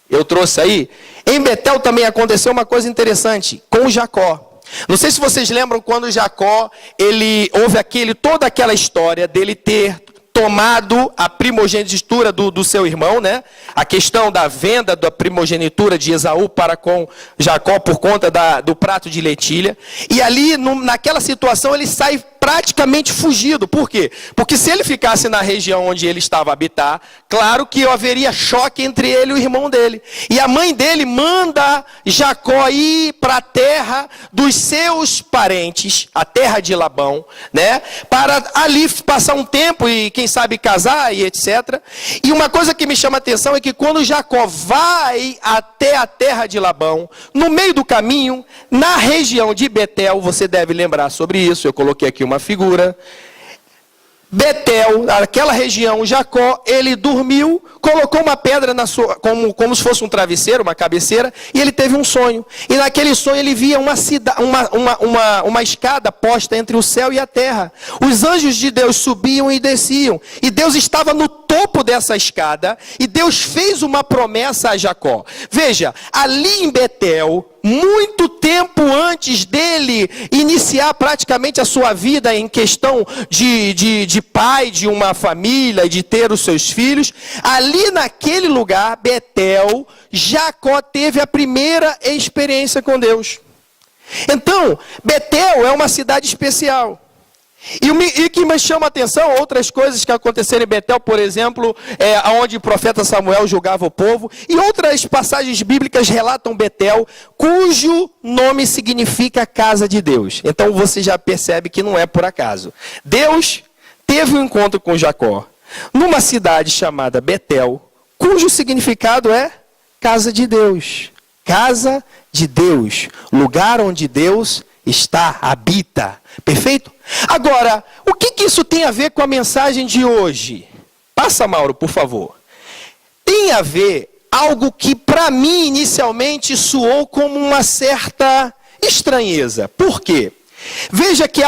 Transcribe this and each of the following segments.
Eu trouxe aí. Em Betel também aconteceu uma coisa interessante com Jacó. Não sei se vocês lembram quando Jacó, houve toda aquela história dele ter tomado a primogenitura do seu irmão, né? A questão da venda da primogenitura de Esaú para com Jacó por conta do prato de lentilha. E ali, naquela situação, ele sai praticamente fugido. Por quê? Porque se ele ficasse na região onde ele estava a habitar, claro que haveria choque entre ele e o irmão dele. E a mãe dele manda Jacó ir para a terra dos seus parentes, a terra de Labão, né? Para ali passar um tempo e quem sabe casar e etc. E uma coisa que me chama a atenção é que quando Jacó vai até a terra de Labão, no meio do caminho, na região de Betel, você deve lembrar sobre isso, eu coloquei aqui uma figura. Betel, aquela região, Jacó, ele dormiu, colocou uma pedra como se fosse um travesseiro, uma cabeceira, e ele teve um sonho. E naquele sonho ele via uma escada posta entre o céu e a terra. Os anjos de Deus subiam e desciam. E Deus estava no topo dessa escada, e Deus fez uma promessa a Jacó. Veja, ali em Betel, muito tempo antes dele iniciar praticamente a sua vida em questão de pai, de uma família e de ter os seus filhos, ali naquele lugar, Betel, Jacó teve a primeira experiência com Deus. Então, Betel é uma cidade especial. E que me chama a atenção, outras coisas que aconteceram em Betel, por exemplo, onde o profeta Samuel julgava o povo, e outras passagens bíblicas relatam Betel, cujo nome significa casa de Deus. Então você já percebe que não é por acaso. Deus teve um encontro com Jacó, numa cidade chamada Betel, cujo significado é casa de Deus. Casa de Deus, lugar onde Deus está, habita. Perfeito? Agora, o que isso tem a ver com a mensagem de hoje? Passa, Mauro, por favor. Tem a ver algo que para mim inicialmente soou como uma certa estranheza. Por quê? Veja que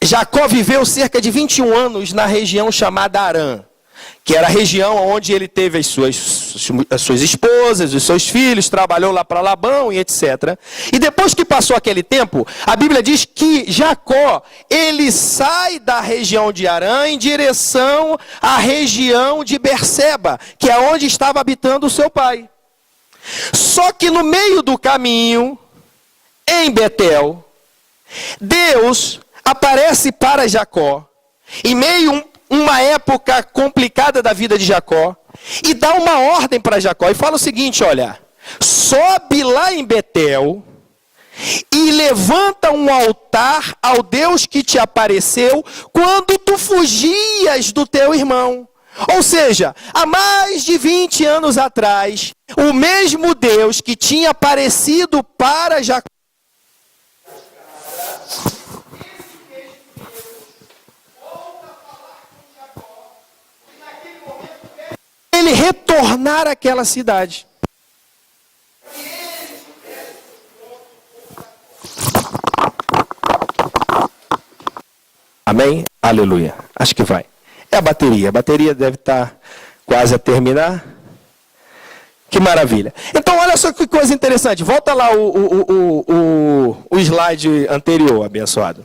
Jacó viveu cerca de 21 anos na região chamada Harã, que era a região onde ele teve as suas esposas, os seus filhos, trabalhou lá para Labão e etc. E depois que passou aquele tempo, a Bíblia diz que Jacó, ele sai da região de Harã em direção à região de Berseba, que é onde estava habitando o seu pai. Só que no meio do caminho, em Betel, Deus aparece para Jacó, em meio uma época complicada da vida de Jacó, e dá uma ordem para Jacó, e fala o seguinte, olha, sobe lá em Betel, e levanta um altar ao Deus que te apareceu, quando tu fugias do teu irmão. Ou seja, há mais de 20 anos atrás, o mesmo Deus que tinha aparecido para Jacó, ele retornar àquela cidade. Amém? Aleluia. Acho que vai. É a bateria. A bateria deve estar quase a terminar. Que maravilha. Então, olha só que coisa interessante. Volta lá o slide anterior, abençoado.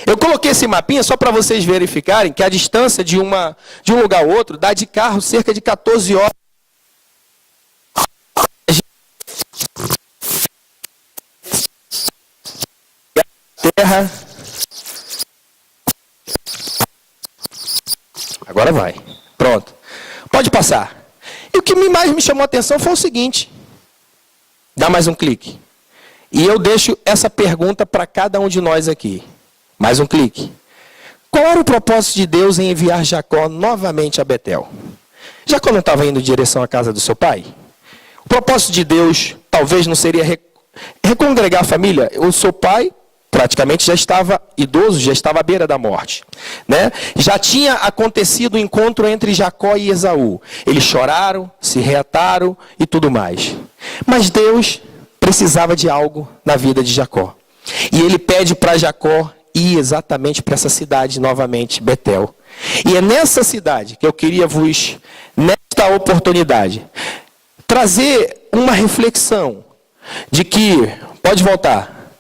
Eu coloquei esse mapinha só para vocês verificarem que a distância de um lugar ao outro dá de carro cerca de 14 horas. Terra. Agora vai. Pronto. Pode passar. E o que mais me chamou a atenção foi o seguinte. Dá mais um clique. E eu deixo essa pergunta para cada um de nós aqui. Mais um clique. Qual era o propósito de Deus em enviar Jacó novamente a Betel? Jacó não estava indo em direção à casa do seu pai? O propósito de Deus talvez não seria recongregar a família. O seu pai praticamente já estava idoso, já estava à beira da morte, né? Já tinha acontecido o encontro entre Jacó e Esaú. Eles choraram, se reataram e tudo mais. Mas Deus precisava de algo na vida de Jacó. E ele pede para Jacó ir exatamente para essa cidade novamente, Betel. E é nessa cidade que eu queria nesta oportunidade, trazer uma reflexão de que, pode voltar,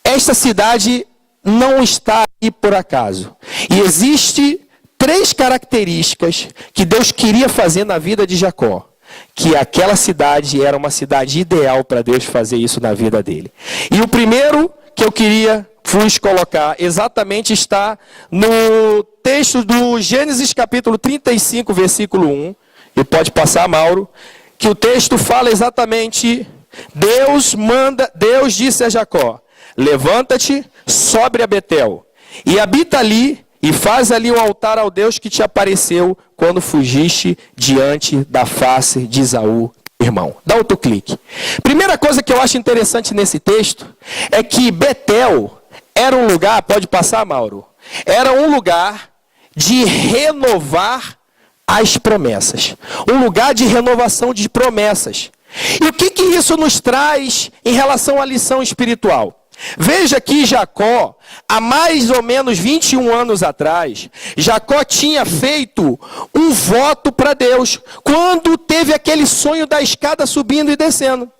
esta cidade não está aí por acaso. E existe 3 características que Deus queria fazer na vida de Jacó. Que aquela cidade era uma cidade ideal para Deus fazer isso na vida dele. E o primeiro que eu queria vos colocar exatamente está no texto do Gênesis capítulo 35, versículo 1. E pode passar, Mauro. Que o texto fala exatamente, Deus disse a Jacó, levanta-te, sobe a Betel, e habita ali, e faz ali um altar ao Deus que te apareceu quando fugiste diante da face de Esaú, irmão. Dá outro clique. Primeira coisa que eu acho interessante nesse texto é que Betel era um lugar, pode passar, Mauro, era um lugar de renovar as promessas. Um lugar de renovação de promessas. E o que isso nos traz em relação à lição espiritual? Veja que Jacó, há mais ou menos 21 anos atrás, Jacó tinha feito um voto para Deus, quando teve aquele sonho da escada subindo e descendo.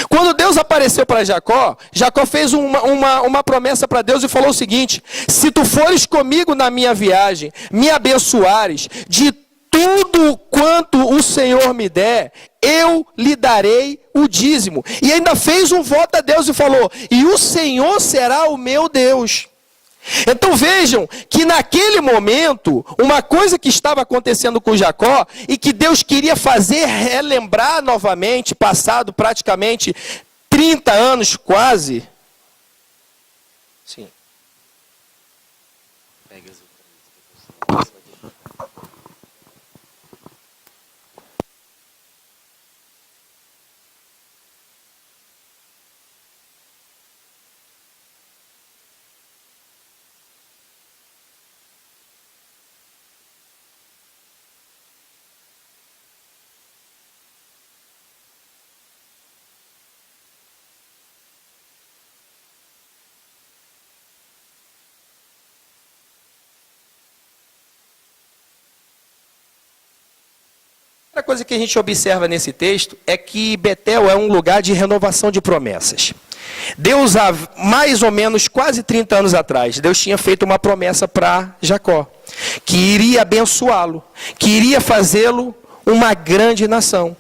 Quando Deus apareceu para Jacó, Jacó fez uma promessa para Deus e falou o seguinte: se tu fores comigo na minha viagem, me abençoares, de tudo quanto o Senhor me der, eu lhe darei o dízimo. E ainda fez um voto a Deus e falou: e o Senhor será o meu Deus. Então vejam que naquele momento, uma coisa que estava acontecendo com Jacó, e que Deus queria fazer relembrar novamente, passado praticamente 30 anos quase. Sim. Outra coisa que a gente observa nesse texto é que Betel é um lugar de renovação de promessas. Deus, há mais ou menos quase 30 anos atrás, Deus tinha feito uma promessa para Jacó, que iria abençoá-lo, que iria fazê-lo uma grande nação.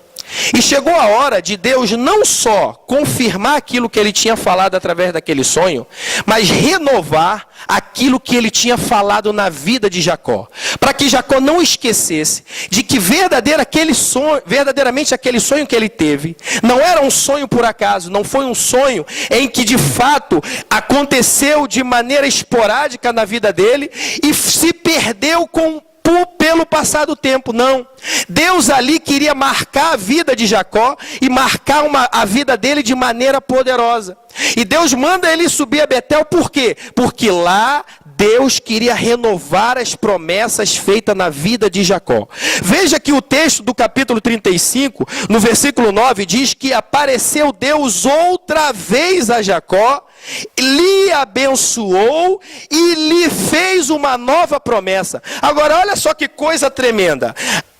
E chegou a hora de Deus não só confirmar aquilo que ele tinha falado através daquele sonho, mas renovar aquilo que ele tinha falado na vida de Jacó. Para que Jacó não esquecesse de que verdadeiramente aquele sonho que ele teve, não era um sonho por acaso, não foi um sonho em que de fato aconteceu de maneira esporádica na vida dele e se perdeu pelo passar do tempo, não. Deus ali queria marcar a vida de Jacó e marcar a vida dele de maneira poderosa. E Deus manda ele subir a Betel, por quê? Porque lá Deus queria renovar as promessas feitas na vida de Jacó. Veja que o texto do capítulo 35, no versículo 9, diz que apareceu Deus outra vez a Jacó, lhe abençoou e lhe fez uma nova promessa. Agora, olha só que coisa tremenda.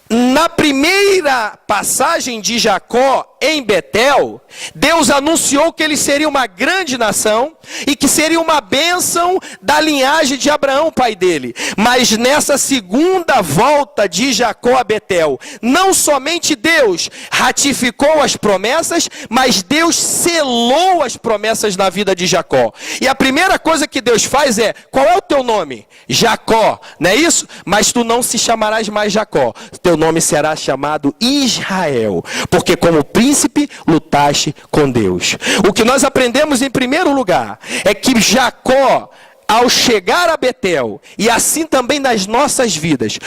Na primeira passagem de Jacó em Betel, Deus anunciou que ele seria uma grande nação e que seria uma bênção da linhagem de Abraão, pai dele. Mas nessa segunda volta de Jacó a Betel, não somente Deus ratificou as promessas, mas Deus selou as promessas na vida de Jacó. E a primeira coisa que Deus faz é: qual é o teu nome? Jacó, não é isso? Mas tu não se chamarás mais Jacó, teu nome será chamado Israel, porque como príncipe lutaste com Deus. O que nós aprendemos em primeiro lugar é que Jacó, ao chegar a Betel, e assim também nas nossas vidas,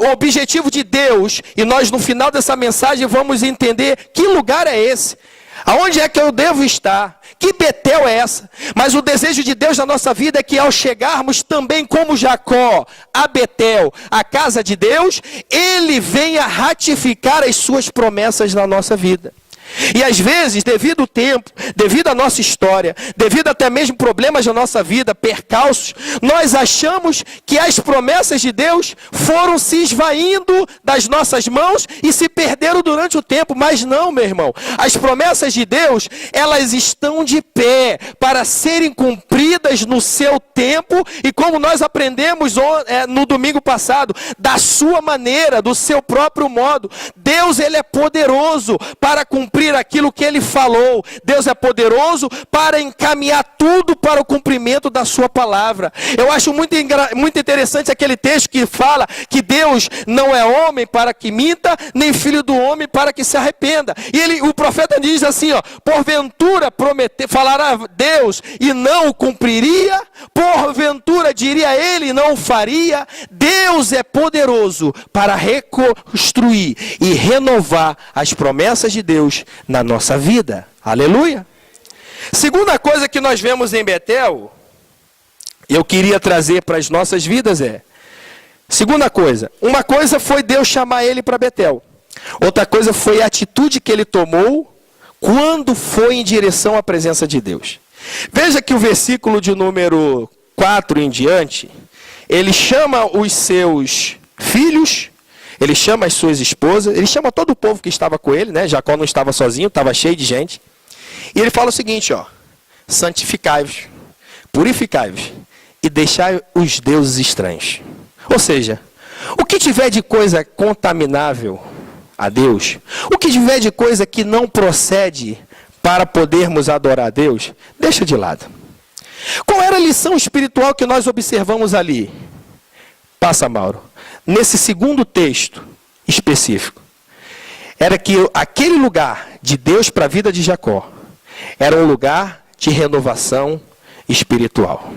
o objetivo de Deus, e nós no final dessa mensagem vamos entender que lugar é esse, aonde é que eu devo estar, que Betel é essa? Mas o desejo de Deus na nossa vida é que ao chegarmos também como Jacó a Betel, a casa de Deus, Ele venha ratificar as suas promessas na nossa vida. E às vezes, devido ao tempo, devido à nossa história, devido até mesmo problemas da nossa vida, percalços, nós achamos que as promessas de Deus foram se esvaindo das nossas mãos e se perderam durante o tempo. Mas não, meu irmão. As promessas de Deus, elas estão de pé para serem cumpridas no seu tempo e como nós aprendemos no domingo passado, da sua maneira, do seu próprio modo. Deus, ele é poderoso para cumprir aquilo que ele falou. Deus é poderoso para encaminhar tudo para o cumprimento da sua palavra. Eu acho muito interessante aquele texto que fala que Deus não é homem para que minta, nem filho do homem para que se arrependa. E o profeta diz assim, porventura falará Deus e não o cumpriria? Porventura diria ele e não o faria? Deus é poderoso para reconstruir e renovar as promessas de Deus na nossa vida. Aleluia. Segunda coisa que nós vemos em Betel, eu queria trazer para as nossas vidas segunda coisa, uma coisa foi Deus chamar ele para Betel. Outra coisa foi a atitude que ele tomou quando foi em direção à presença de Deus. Veja que o versículo de número 4 em diante, ele chama os seus filhos, ele chama as suas esposas, ele chama todo o povo que estava com ele, né? Jacó não estava sozinho, estava cheio de gente. E ele fala o seguinte, santificai-vos, purificai-vos e deixai os deuses estranhos. Ou seja, o que tiver de coisa contaminável a Deus, o que tiver de coisa que não procede para podermos adorar a Deus, deixa de lado. Qual era a lição espiritual que nós observamos ali? Passa, Mauro. Nesse segundo texto específico, era que aquele lugar de Deus para a vida de Jacó era um lugar de renovação espiritual.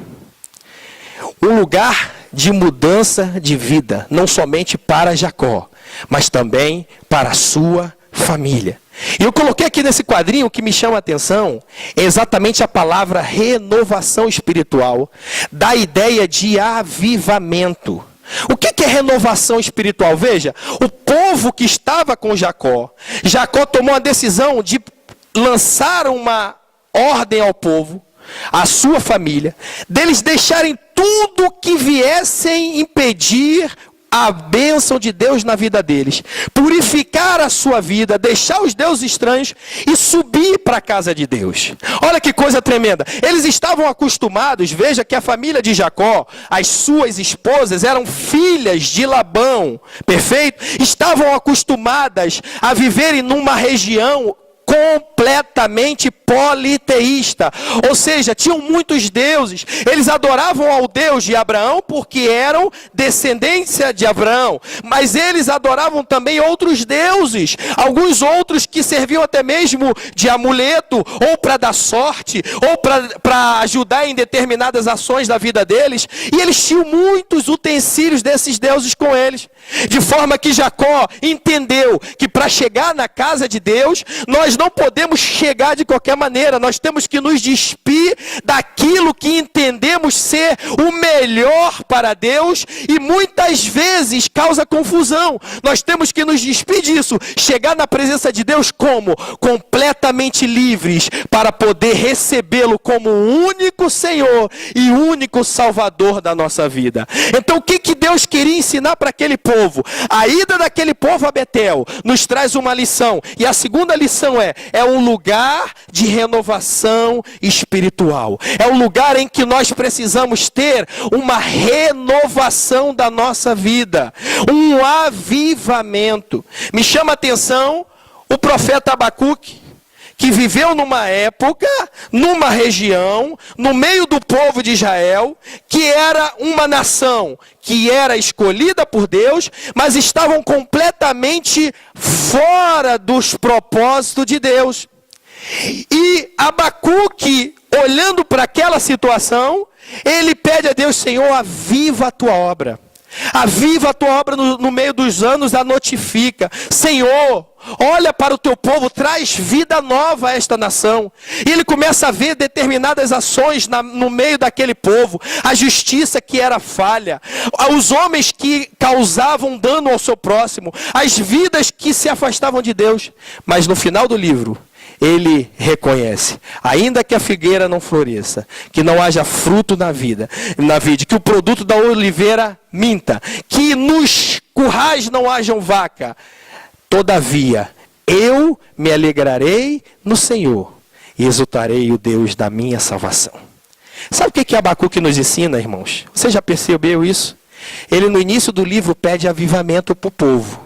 Um lugar de mudança de vida, não somente para Jacó, mas também para a sua família. E eu coloquei aqui nesse quadrinho, o que me chama a atenção é exatamente a palavra renovação espiritual, da ideia de avivamento. O que é renovação espiritual? Veja, o povo que estava com Jacó tomou a decisão de lançar uma ordem ao povo, à sua família, deles deixarem tudo que viessem impedir a bênção de Deus na vida deles, purificar a sua vida, deixar os deuses estranhos e subir para a casa de Deus. Olha que coisa tremenda. Eles estavam acostumados, veja que a família de Jacó, as suas esposas eram filhas de Labão, perfeito? Estavam acostumadas a viverem numa região completamente politeísta, ou seja, tinham muitos deuses. Eles adoravam ao Deus de Abraão porque eram descendência de Abraão, mas eles adoravam também outros deuses, alguns outros que serviam até mesmo de amuleto, ou para dar sorte, ou para ajudar em determinadas ações da vida deles, e eles tinham muitos utensílios desses deuses com eles, de forma que Jacó entendeu que para chegar na casa de Deus, nós não podemos chegar de qualquer maneira, nós temos que nos despir daquilo que entendemos ser o melhor para Deus e muitas vezes causa confusão. Nós temos que nos despir disso, chegar na presença de Deus como? Completamente livres para poder recebê-lo como o único Senhor e único Salvador da nossa vida. Então o que Deus queria ensinar para aquele povo? A ida daquele povo a Betel nos traz uma lição, e a segunda lição é um lugar de renovação espiritual. É um lugar em que nós precisamos ter uma renovação da nossa vida, um avivamento. Me chama a atenção o profeta Abacuque, que viveu numa época, numa região, no meio do povo de Israel, que era uma nação que era escolhida por Deus, mas estavam completamente fora dos propósitos de Deus. E Abacuque, olhando para aquela situação, ele pede a Deus: Senhor, aviva a tua obra. Aviva a tua obra no meio dos anos, a notifica. Senhor, olha para o teu povo, traz vida nova a esta nação. E ele começa a ver determinadas ações no meio daquele povo. A justiça que era falha, os homens que causavam dano ao seu próximo, as vidas que se afastavam de Deus. Mas no final do livro, ele reconhece, ainda que a figueira não floresça, que não haja fruto na vide, que o produto da oliveira minta, que nos currais não hajam vaca, todavia eu me alegrarei no Senhor e exultarei o Deus da minha salvação. Sabe o que Abacuque nos ensina, irmãos? Você já percebeu isso? Ele no início do livro pede avivamento para o povo,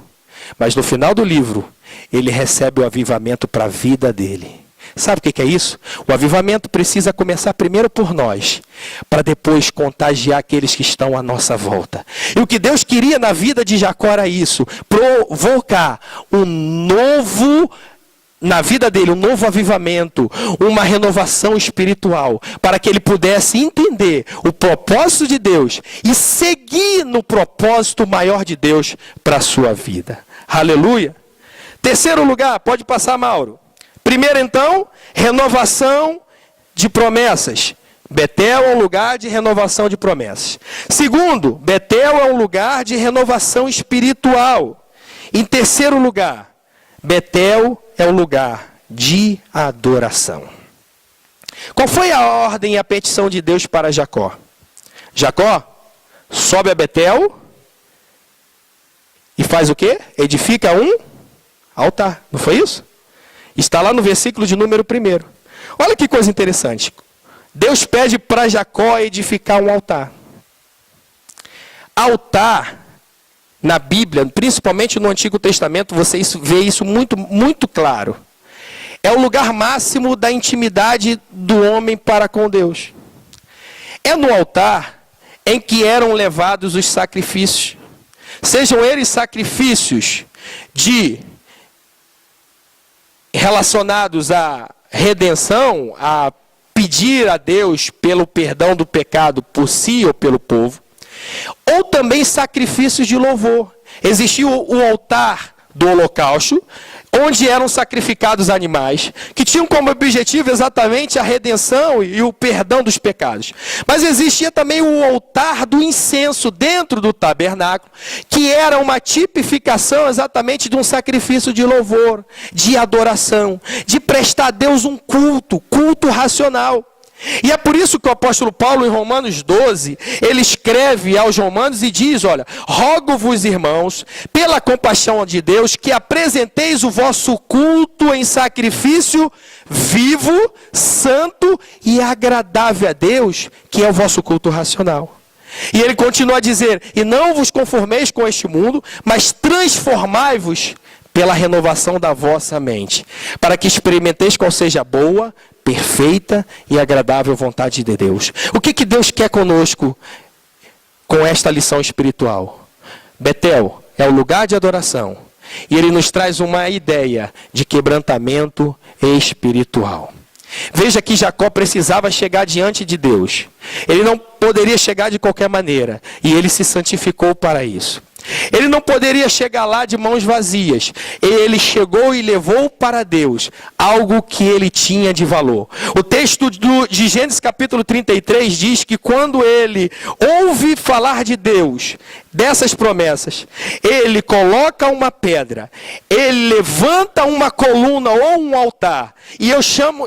mas no final do livro ele recebe o avivamento para a vida dele. Sabe o que é isso? O avivamento precisa começar primeiro por nós, para depois contagiar aqueles que estão à nossa volta. E o que Deus queria na vida de Jacó era isso, provocar um novo, na vida dele, um novo avivamento, uma renovação espiritual, para que ele pudesse entender o propósito de Deus e seguir no propósito maior de Deus para a sua vida. Aleluia! Terceiro lugar, pode passar, Mauro. Primeiro, então, renovação de promessas. Betel é um lugar de renovação de promessas. Segundo, Betel é um lugar de renovação espiritual. Em terceiro lugar, Betel é um lugar de adoração. Qual foi a ordem e a petição de Deus para Jacó? Jacó, sobe a Betel e faz o quê? Edifica um altar, não foi isso? Está lá no versículo de número 1. Olha que coisa interessante. Deus pede para Jacó edificar um altar. Altar, na Bíblia, principalmente no Antigo Testamento, você vê isso muito, muito claro. É o lugar máximo da intimidade do homem para com Deus. É no altar em que eram levados os sacrifícios. Sejam eles sacrifícios relacionados à redenção, a pedir a Deus pelo perdão do pecado por si ou pelo povo, ou também sacrifícios de louvor. Existia o altar do holocausto, onde eram sacrificados animais, que tinham como objetivo exatamente a redenção e o perdão dos pecados. Mas existia também o altar do incenso dentro do tabernáculo, que era uma tipificação exatamente de um sacrifício de louvor, de adoração, de prestar a Deus um culto racional. E é por isso que o apóstolo Paulo, em Romanos 12, ele escreve aos romanos e diz, olha, rogo-vos, irmãos, pela compaixão de Deus, que apresenteis o vosso culto em sacrifício vivo, santo e agradável a Deus, que é o vosso culto racional. E ele continua a dizer, e não vos conformeis com este mundo, mas transformai-vos pela renovação da vossa mente, para que experimenteis qual seja a boa, perfeita e agradável vontade de Deus. O que Deus quer conosco com esta lição espiritual? Betel é o lugar de adoração. E ele nos traz uma ideia de quebrantamento espiritual. Veja que Jacó precisava chegar diante de Deus. Ele não poderia chegar de qualquer maneira. E ele se santificou para isso. Ele não poderia chegar lá de mãos vazias. Ele chegou e levou para Deus algo que ele tinha de valor. O texto de Gênesis capítulo 33 diz que quando ele ouve falar de Deus, dessas promessas, ele coloca uma pedra, ele levanta uma coluna ou um altar,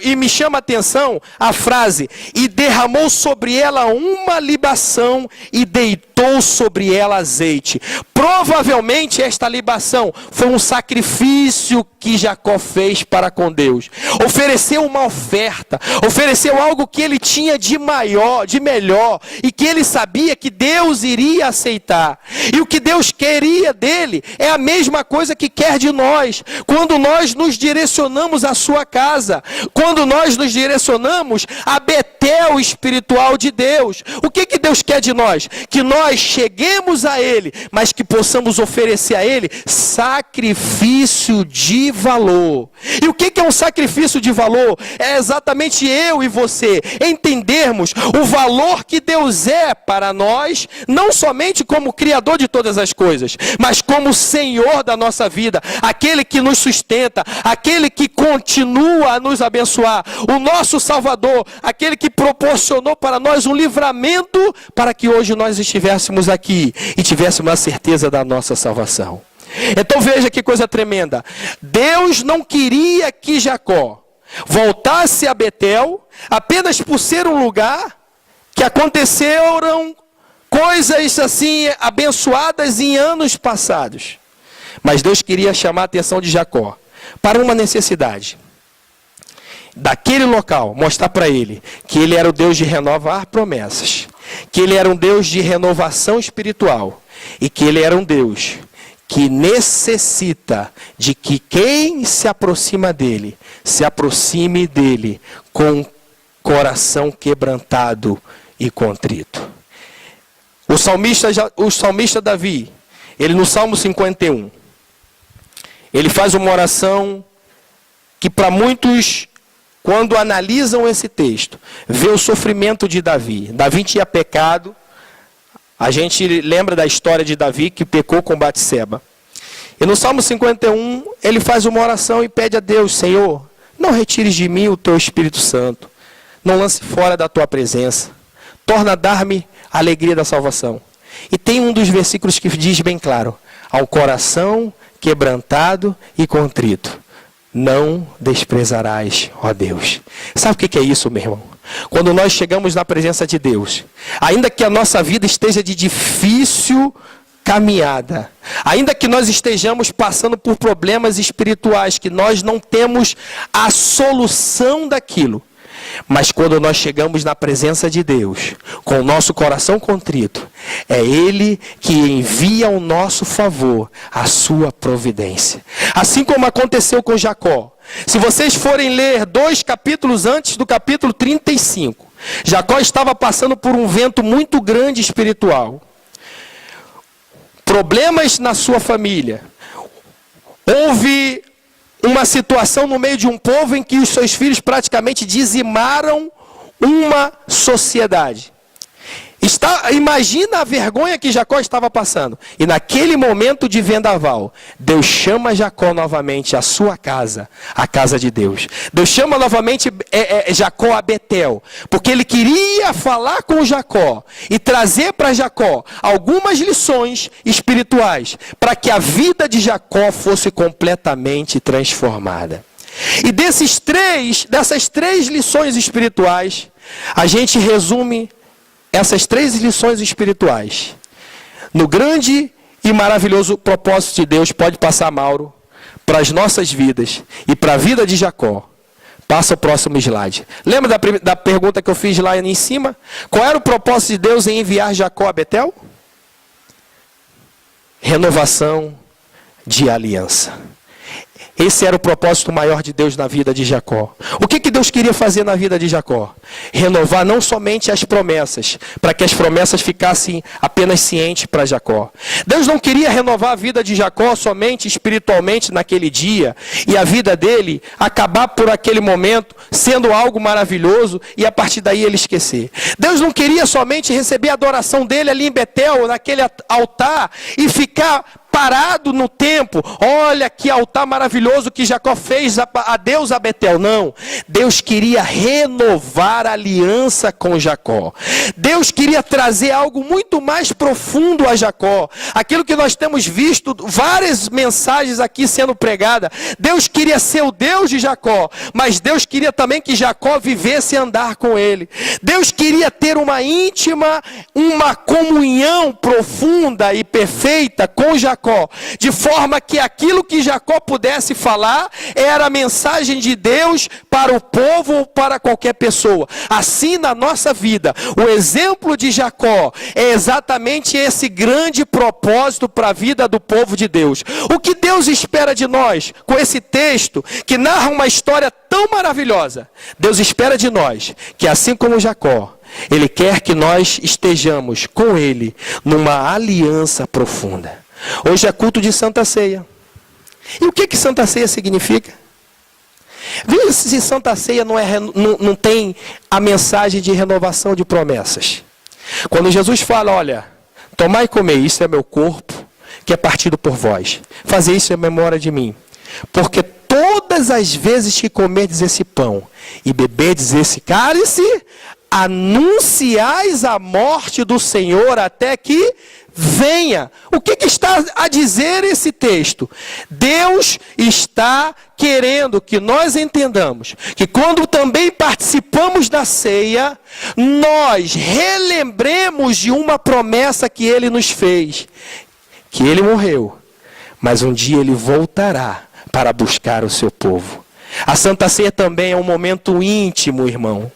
e me chama a atenção a frase, e derramou sobre ela uma libação e deitou sobre ela azeite. Provavelmente esta libação foi um sacrifício que Jacó fez para com Deus. Ofereceu uma oferta, ofereceu algo que ele tinha de maior, de melhor, e que ele sabia que Deus iria aceitar. E o que Deus queria dele é a mesma coisa que quer de nós. Quando nós nos direcionamos à sua casa, quando nós nos direcionamos a Betel espiritual de Deus, o que Deus quer de nós? Que nós cheguemos a ele, mas que possamos oferecer a Ele sacrifício de valor. E o que é um sacrifício de valor? É exatamente eu e você entendermos o valor que Deus é para nós, não somente como Criador de todas as coisas, mas como Senhor da nossa vida, aquele que nos sustenta, aquele que continua a nos abençoar, o nosso Salvador, aquele que proporcionou para nós um livramento para que hoje nós estivéssemos aqui e tivéssemos a certeza da nossa salvação. Então veja que coisa tremenda. Deus não queria que Jacó voltasse a Betel apenas por ser um lugar que aconteceram coisas assim abençoadas em anos passados. Mas Deus queria chamar a atenção de Jacó para uma necessidade. Daquele local, mostrar para ele que ele era o Deus de renovar promessas, que ele era um Deus de renovação espiritual e que ele era um Deus que necessita de que quem se aproxima dele, se aproxime dele com coração quebrantado e contrito. O salmista Davi, ele no Salmo 51, ele faz uma oração que para muitos, quando analisam esse texto, vê o sofrimento de Davi. Davi tinha pecado. A gente lembra da história de Davi que pecou com Batseba. E no Salmo 51, ele faz uma oração e pede a Deus: Senhor, não retires de mim o teu Espírito Santo. Não lance fora da tua presença. Torna a dar-me a alegria da salvação. E tem um dos versículos que diz bem claro: ao coração quebrantado e contrito não desprezarás, ó Deus. Sabe o que é isso, meu irmão? Quando nós chegamos na presença de Deus, ainda que a nossa vida esteja de difícil caminhada, ainda que nós estejamos passando por problemas espirituais, que nós não temos a solução daquilo, mas quando nós chegamos na presença de Deus, com o nosso coração contrito, é Ele que envia ao nosso favor a sua providência. Assim como aconteceu com Jacó. Se vocês forem ler 2 capítulos antes do capítulo 35, Jacó estava passando por um vento muito grande espiritual. Problemas na sua família. Houve uma situação no meio de um povo em que os seus filhos praticamente dizimaram uma sociedade. Imagina a vergonha que Jacó estava passando. E naquele momento de vendaval, Deus chama Jacó novamente à sua casa, a casa de Deus. Deus chama novamente Jacó a Betel, porque ele queria falar com Jacó e trazer para Jacó algumas lições espirituais, para que a vida de Jacó fosse completamente transformada. E dessas três lições espirituais, a gente resume essas 3 lições espirituais no grande e maravilhoso propósito de Deus. Pode passar, Mauro, para as nossas vidas e para a vida de Jacó. Passa o próximo slide. Lembra da pergunta que eu fiz lá em cima? Qual era o propósito de Deus em enviar Jacó a Betel? Renovação de aliança. Esse era o propósito maior de Deus na vida de Jacó. O que Deus queria fazer na vida de Jacó? Renovar não somente as promessas, para que as promessas ficassem apenas cientes para Jacó. Deus não queria renovar a vida de Jacó somente espiritualmente naquele dia, e a vida dele acabar por aquele momento sendo algo maravilhoso, e a partir daí ele esquecer. Deus não queria somente receber a adoração dele ali em Betel, naquele altar, e ficar parado no tempo. Olha que altar maravilhoso que Jacó fez a Deus a Betel. Não. Deus queria renovar a aliança com Jacó. Deus queria trazer algo muito mais profundo a Jacó. Aquilo que nós temos visto, várias mensagens aqui sendo pregadas. Deus queria ser o Deus de Jacó, mas Deus queria também que Jacó vivesse e andar com ele. Deus queria ter uma íntima, uma comunhão profunda e perfeita com Jacó, de forma que aquilo que Jacó pudesse falar era a mensagem de Deus para o povo ou para qualquer pessoa. Assim, na nossa vida, o exemplo de Jacó é exatamente esse grande propósito para a vida do povo de Deus. O que Deus espera de nós com esse texto que narra uma história tão maravilhosa? Deus espera de nós que, assim como Jacó, Ele quer que nós estejamos com Ele numa aliança profunda. Hoje é culto de Santa Ceia. E o que Santa Ceia significa? Veja se Santa Ceia não tem a mensagem de renovação de promessas. Quando Jesus fala, olha, tomai e comei, isso é meu corpo, que é partido por vós. Fazer isso em memória de mim. Porque todas as vezes que comerdes esse pão e beberdes esse cálice, anunciais a morte do Senhor até que venha. O que está a dizer esse texto? Deus está querendo que nós entendamos que quando também participamos da ceia, nós relembremos de uma promessa que Ele nos fez, que Ele morreu, mas um dia Ele voltará para buscar o seu povo. A Santa Ceia também é um momento íntimo, irmão.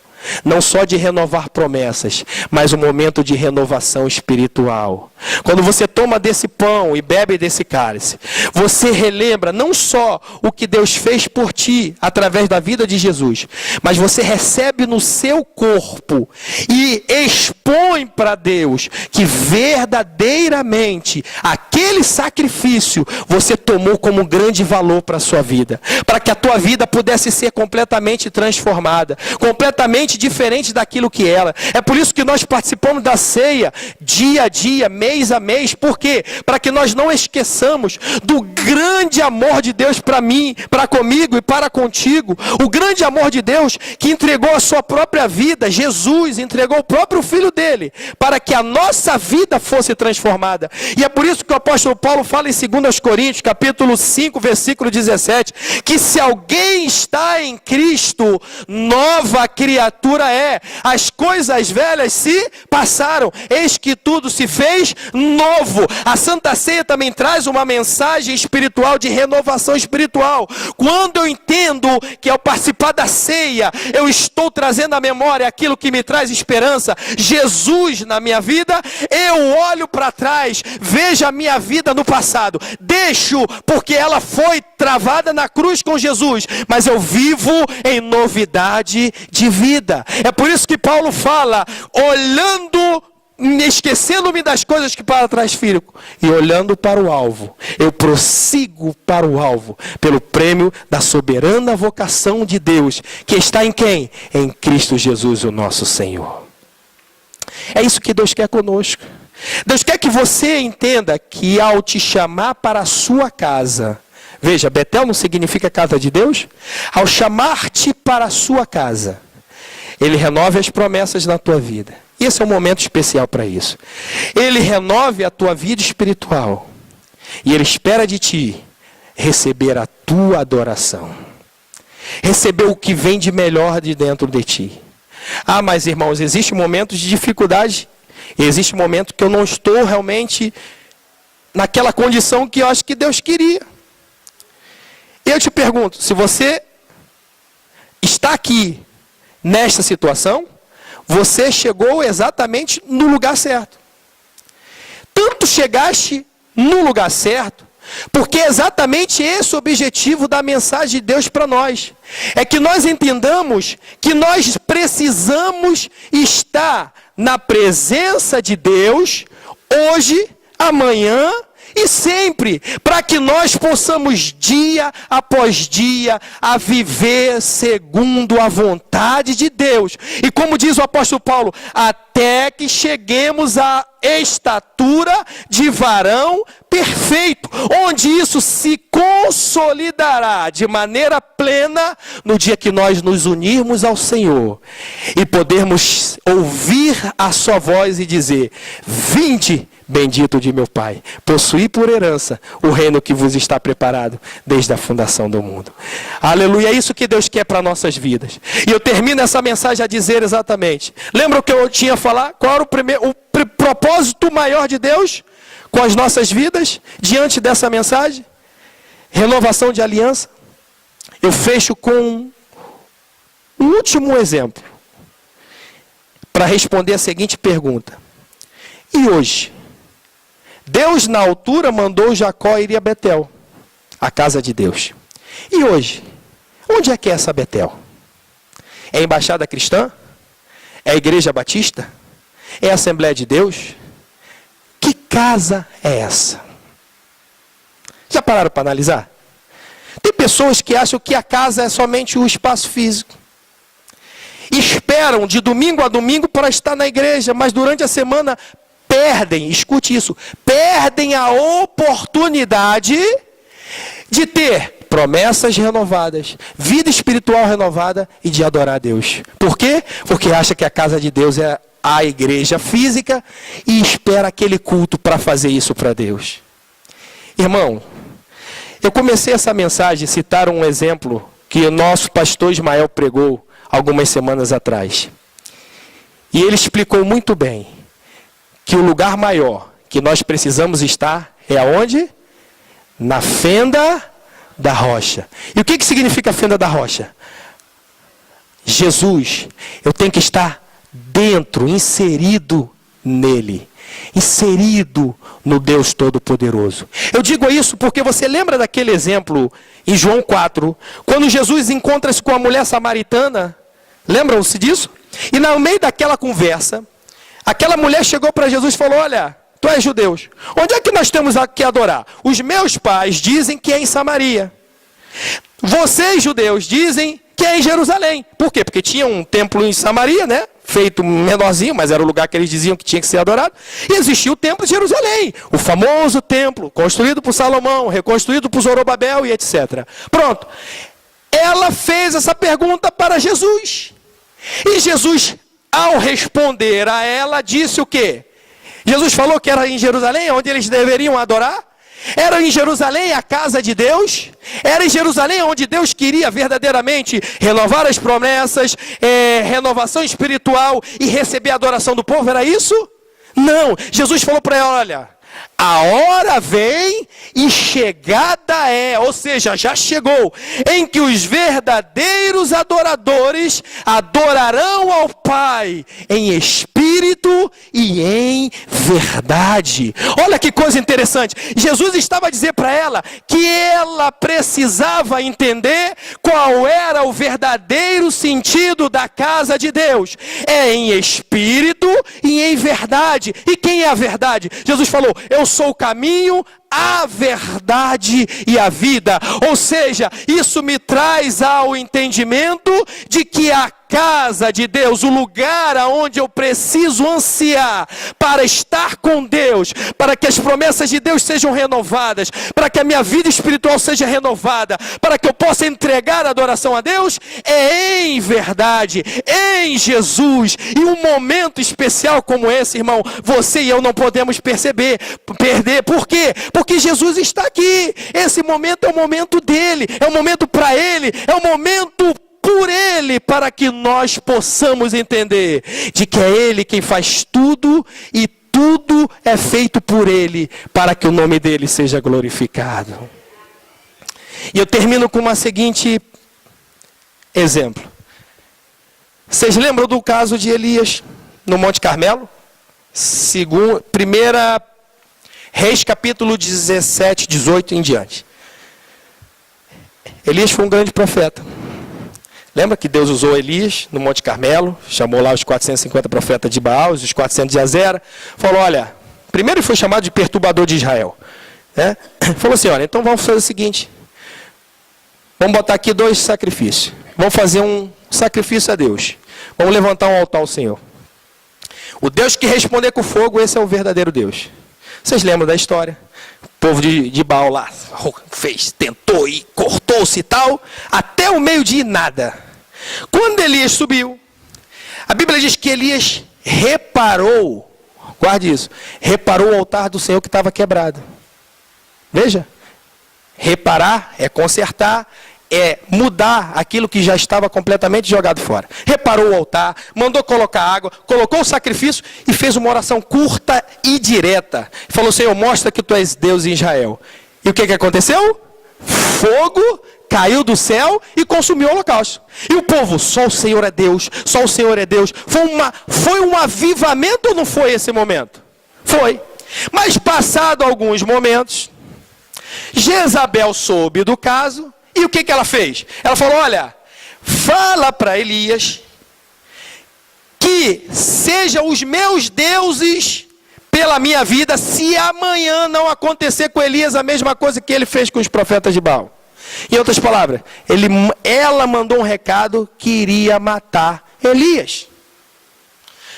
Não só de renovar promessas, mas um momento de renovação espiritual. Quando você toma desse pão e bebe desse cálice, você relembra não só o que Deus fez por ti, através da vida de Jesus, mas você recebe no seu corpo e expõe para Deus que verdadeiramente aquele sacrifício você tomou como grande valor para a sua vida, para que a tua vida pudesse ser completamente transformada, completamente diferente daquilo que ela. É por isso que nós participamos da ceia dia a dia, mês a mês. Por quê? Para que nós não esqueçamos do grande amor de Deus para mim, para comigo e para contigo. O grande amor de Deus que entregou a sua própria vida. Jesus entregou o próprio Filho dele para que a nossa vida fosse transformada. E é por isso que o apóstolo Paulo fala em 2 Coríntios, capítulo 5, versículo 17, que se alguém está em Cristo, nova criatura é. As coisas velhas se passaram, eis que tudo se fez novo. A Santa Ceia também traz uma mensagem espiritual de renovação espiritual. Quando eu entendo que ao participar da ceia, eu estou trazendo à memória aquilo que me traz esperança, Jesus na minha vida, eu olho para trás, vejo a minha vida no passado, deixo, porque ela foi travada na cruz com Jesus, mas eu vivo em novidade de vida. É por isso que Paulo fala, olhando, esquecendo-me das coisas que para trás fico, e olhando para o alvo, eu prossigo para o alvo, pelo prêmio da soberana vocação de Deus, que está em quem? Em Cristo Jesus, o nosso Senhor. É isso que Deus quer conosco. Deus quer que você entenda que ao te chamar para a sua casa, veja, Betel não significa casa de Deus? Ao chamar-te para a sua casa, Ele renove as promessas na tua vida. E esse é um momento especial para isso. Ele renove a tua vida espiritual. E Ele espera de ti receber a tua adoração. Receber o que vem de melhor de dentro de ti. Ah, mas irmãos, existem momentos de dificuldade. Existe um momento que eu não estou realmente naquela condição que eu acho que Deus queria. Eu te pergunto, se você está aqui nesta situação, você chegou exatamente no lugar certo. Tanto chegaste no lugar certo, porque é exatamente esse o objetivo da mensagem de Deus para nós. É que nós entendamos que nós precisamos estar na presença de Deus, hoje, amanhã e sempre, para que nós possamos dia após dia a viver segundo a vontade de Deus. E como diz o apóstolo Paulo, até que cheguemos à estatura de varão perfeito, onde isso se consolidará de maneira plena no dia que nós nos unirmos ao Senhor e podermos ouvir a sua voz e dizer: vinde, bendito de meu Pai, possuí por herança o reino que vos está preparado desde a fundação do mundo. Aleluia, é isso que Deus quer para nossas vidas. E eu termino essa mensagem a dizer exatamente. Lembra o que eu tinha a falar? Qual era o propósito maior de Deus com as nossas vidas diante dessa mensagem? Renovação de aliança. Eu fecho com um último exemplo para responder a seguinte pergunta. E hoje? Deus, na altura, mandou Jacó ir a Betel, a casa de Deus. E hoje? Onde é que é essa Betel? É a Embaixada Cristã? É a Igreja Batista? É a Assembleia de Deus? Que casa é essa? pararam para analisar? Tem pessoas que acham que a casa é somente o espaço físico. Esperam de domingo a domingo para estar na igreja, mas durante a semana perdem, escute isso, perdem a oportunidade de ter promessas renovadas, vida espiritual renovada e de adorar a Deus. Por quê? Porque acha que a casa de Deus é a igreja física e espera aquele culto para fazer isso para Deus. Irmão, eu comecei essa mensagem a citar um exemplo que o nosso pastor Ismael pregou algumas semanas atrás. E ele explicou muito bem que o lugar maior que nós precisamos estar é aonde? Na fenda da rocha. E o que significa a fenda da rocha? Jesus, eu tenho que estar dentro, inserido nele. Inserido no Deus Todo-Poderoso. Eu digo isso porque você lembra daquele exemplo em João 4, quando Jesus encontra-se com a mulher samaritana? Lembram-se disso? E no meio daquela conversa, aquela mulher chegou para Jesus e falou: olha, tu és judeu, onde é que nós temos que adorar? Os meus pais dizem que é em Samaria. Vocês, judeus, dizem que é em Jerusalém. Por quê? Porque tinha um templo em Samaria, né? Feito menorzinho, mas era o lugar que eles diziam que tinha que ser adorado. E existia o templo de Jerusalém, o famoso templo, construído por Salomão, reconstruído por Zorobabel e etc. Pronto. Ela fez essa pergunta para Jesus. E Jesus, ao responder a ela, disse o quê? Jesus falou que era em Jerusalém, onde eles deveriam adorar. Era em Jerusalém a casa de Deus? Era em Jerusalém onde Deus queria verdadeiramente renovar as promessas, renovação espiritual e receber a adoração do povo? Era isso? Não. Jesus falou para ela: olha, a hora vem e chegada é, ou seja, já chegou, em que os verdadeiros adoradores adorarão ao Pai em espírito e em verdade. Olha que coisa interessante. Jesus estava a dizer para ela que ela precisava entender qual era o verdadeiro sentido da casa de Deus. É em espírito e em verdade. E quem é a verdade? Jesus falou: eu sou o caminho, a verdade e a vida. Ou seja, isso me traz ao entendimento de que a casa de Deus, o lugar aonde eu preciso ansiar para estar com Deus, para que as promessas de Deus sejam renovadas, para que a minha vida espiritual seja renovada, para que eu possa entregar a adoração a Deus, é em verdade, em Jesus. E um momento especial como esse, irmão, você e eu não podemos perder. Por quê? Porque Jesus está aqui. Esse momento é o momento dele, é o momento para ele, é o momento por ele, para que nós possamos entender de que é ele quem faz tudo e tudo é feito por ele, para que o nome dele seja glorificado. E eu termino com uma seguinte exemplo. Vocês lembram do caso de Elias no Monte Carmelo? 1 Reis capítulo 17, 18 em diante. Elias foi um grande profeta. Lembra que Deus usou Elias no Monte Carmelo, chamou lá os 450 profetas de Baal, os 400 de Azera, falou: olha, primeiro ele foi chamado de perturbador de Israel, né? Falou assim: olha, então vamos fazer o seguinte, vamos botar aqui 2 sacrifícios, vamos fazer um sacrifício a Deus, vamos levantar um altar ao Senhor. O Deus que responder com fogo, esse é o verdadeiro Deus. Vocês lembram da história? O povo de Baal lá fez, tentou e cortou-se e tal, até o meio-dia nada. Quando Elias subiu, a Bíblia diz que Elias reparou, guarde isso, reparou o altar do Senhor que estava quebrado. Veja, reparar é consertar, é mudar aquilo que já estava completamente jogado fora. Reparou o altar, mandou colocar água, colocou o sacrifício e fez uma oração curta e direta. Falou: Senhor, mostra que tu és Deus em Israel. E o que aconteceu? Fogo caiu do céu e consumiu o holocausto. E o povo: só o Senhor é Deus, só o Senhor é Deus. Foi um avivamento ou não foi esse momento? Foi. Mas passado alguns momentos, Jezabel soube do caso. E o que ela fez? Ela falou: olha, fala para Elias que sejam os meus deuses pela minha vida se amanhã não acontecer com Elias a mesma coisa que ele fez com os profetas de Baal. Em outras palavras, ela mandou um recado que iria matar Elias.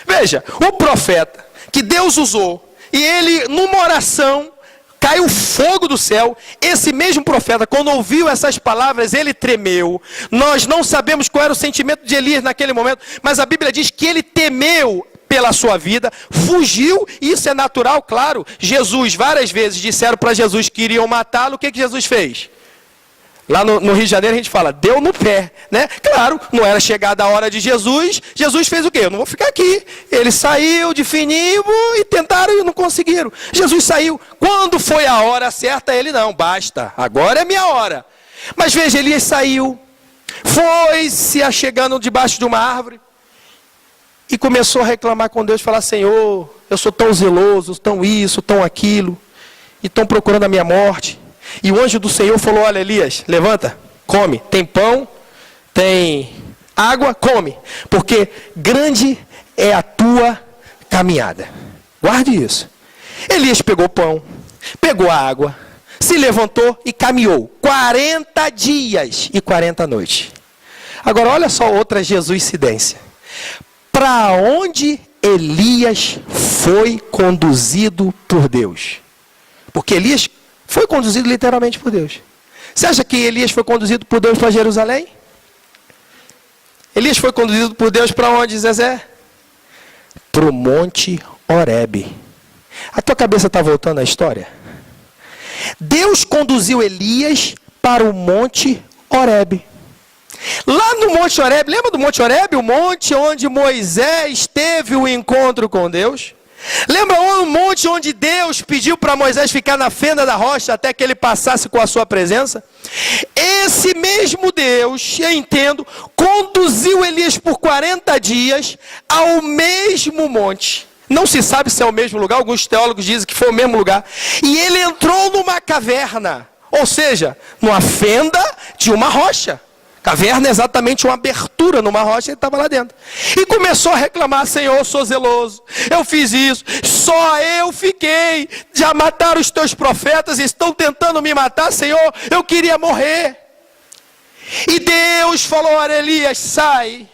Veja, o profeta que Deus usou, e ele numa oração, caiu fogo do céu. Esse mesmo profeta, quando ouviu essas palavras, ele tremeu. Nós não sabemos qual era o sentimento de Elias naquele momento, mas a Bíblia diz que ele temeu pela sua vida, fugiu. Isso é natural, claro. Jesus, várias vezes disseram para Jesus que iriam matá-lo. O que Jesus fez? Lá no Rio de Janeiro a gente fala, deu no pé, né? Claro, não era chegada a hora de Jesus. Jesus fez o quê? Eu não vou ficar aqui. Ele saiu de fininho e tentaram e não conseguiram. Jesus saiu. Quando foi a hora certa, ele não, basta, agora é minha hora. Mas veja, Elias saiu, foi se achegando debaixo de uma árvore e começou a reclamar com Deus, falar, Senhor, eu sou tão zeloso, tão isso, tão aquilo, e estão procurando a minha morte. E o anjo do Senhor falou, olha Elias, levanta, come, tem pão, tem água, come, porque grande é a tua caminhada. Guarde isso. Elias pegou pão, pegou a água, se levantou e caminhou 40 dias e 40 noites. Agora olha só outra jesuicidência. Para onde Elias foi conduzido por Deus? Porque Elias foi conduzido literalmente por Deus. Você acha que Elias foi conduzido por Deus para Jerusalém? Elias foi conduzido por Deus para onde, Zezé? Para o Monte Horebe. A tua cabeça está voltando à história? Deus conduziu Elias para o Monte Horebe. Lá no Monte Horebe, lembra do Monte Horebe? O monte onde Moisés teve o encontro com Deus. Lembra o monte onde Deus pediu para Moisés ficar na fenda da rocha até que ele passasse com a sua presença? Esse mesmo Deus, eu entendo, conduziu Elias por 40 dias ao mesmo monte. Não se sabe se é o mesmo lugar, alguns teólogos dizem que foi o mesmo lugar. E ele entrou numa caverna, ou seja, numa fenda de uma rocha. Caverna é exatamente uma abertura numa rocha, ele estava lá dentro. E começou a reclamar, Senhor, eu sou zeloso, eu fiz isso, só eu fiquei, já mataram os teus profetas, estão tentando me matar, Senhor, eu queria morrer. E Deus falou, olha Elias, sai,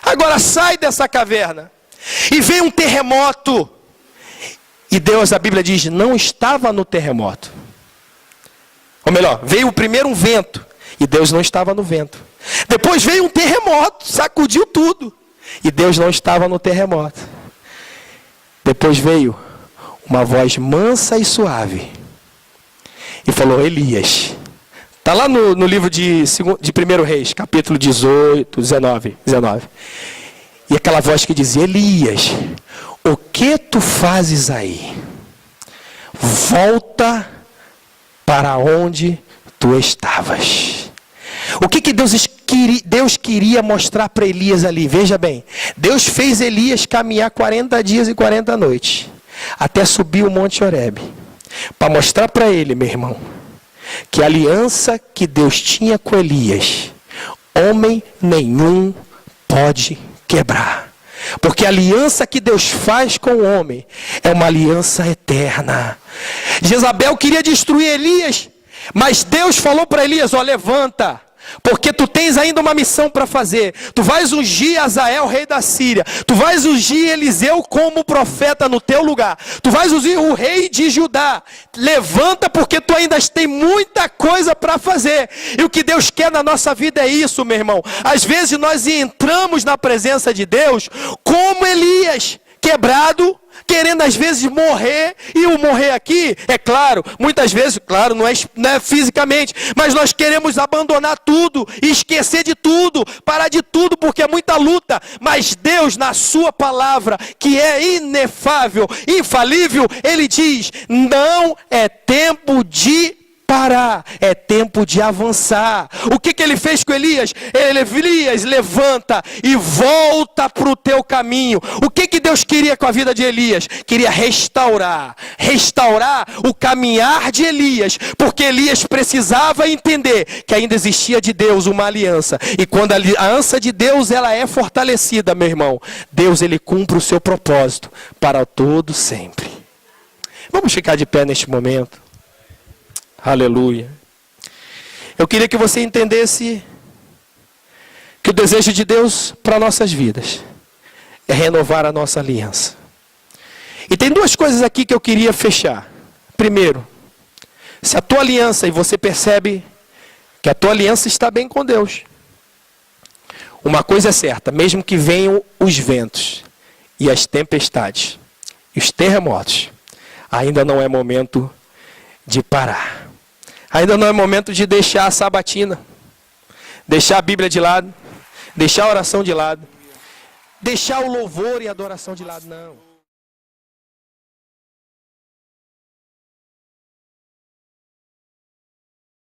agora sai dessa caverna. E veio um terremoto. E Deus, a Bíblia diz, não estava no terremoto. Ou melhor, veio primeiro um vento. E Deus não estava no vento. Depois veio um terremoto, sacudiu tudo. E Deus não estava no terremoto. Depois veio uma voz mansa e suave. E falou, Elias. Está lá no livro de 1 Reis, capítulo 18, 19. E aquela voz que dizia, Elias, o que tu fazes aí? Volta para onde tu estavas. O que Deus queria mostrar para Elias ali? Veja bem, Deus fez Elias caminhar 40 dias e 40 noites, até subir o Monte Horebe, para mostrar para ele, meu irmão, que a aliança que Deus tinha com Elias, homem nenhum pode quebrar. Porque a aliança que Deus faz com o homem é uma aliança eterna. Jezabel queria destruir Elias, mas Deus falou para Elias, ó, levanta, porque tu tens ainda uma missão para fazer. Tu vais ungir Azael, rei da Síria. Tu vais ungir Eliseu como profeta no teu lugar. Tu vais ungir o rei de Judá. Levanta, porque tu ainda tem muita coisa para fazer. E o que Deus quer na nossa vida é isso, meu irmão. Às vezes nós entramos na presença de Deus como Elias, quebrado, querendo às vezes morrer. E o morrer aqui, é claro, muitas vezes, claro, não é fisicamente, mas nós queremos abandonar tudo, esquecer de tudo, parar de tudo, porque é muita luta. Mas Deus, na sua palavra, que é inefável, infalível, Ele diz, não é tempo de parar, é tempo de avançar. O que Ele fez com Elias? Elias, levanta e volta para o teu caminho. O que Deus queria com a vida de Elias? Queria restaurar o caminhar de Elias, porque Elias precisava entender que ainda existia de Deus uma aliança, e quando a aliança de Deus ela é fortalecida, meu irmão, Deus ele cumpre o seu propósito para todo sempre. Vamos ficar de pé neste momento. Aleluia. Eu queria que você entendesse que o desejo de Deus para nossas vidas é renovar a nossa aliança. E tem duas coisas aqui que eu queria fechar. Primeiro, se a tua aliança, e você percebe que a tua aliança está bem com Deus, uma coisa é certa, mesmo que venham os ventos e as tempestades e os terremotos, ainda não é momento de parar. Ainda não é momento de deixar a sabatina, deixar a Bíblia de lado, deixar a oração de lado, deixar o louvor e a adoração de lado, não.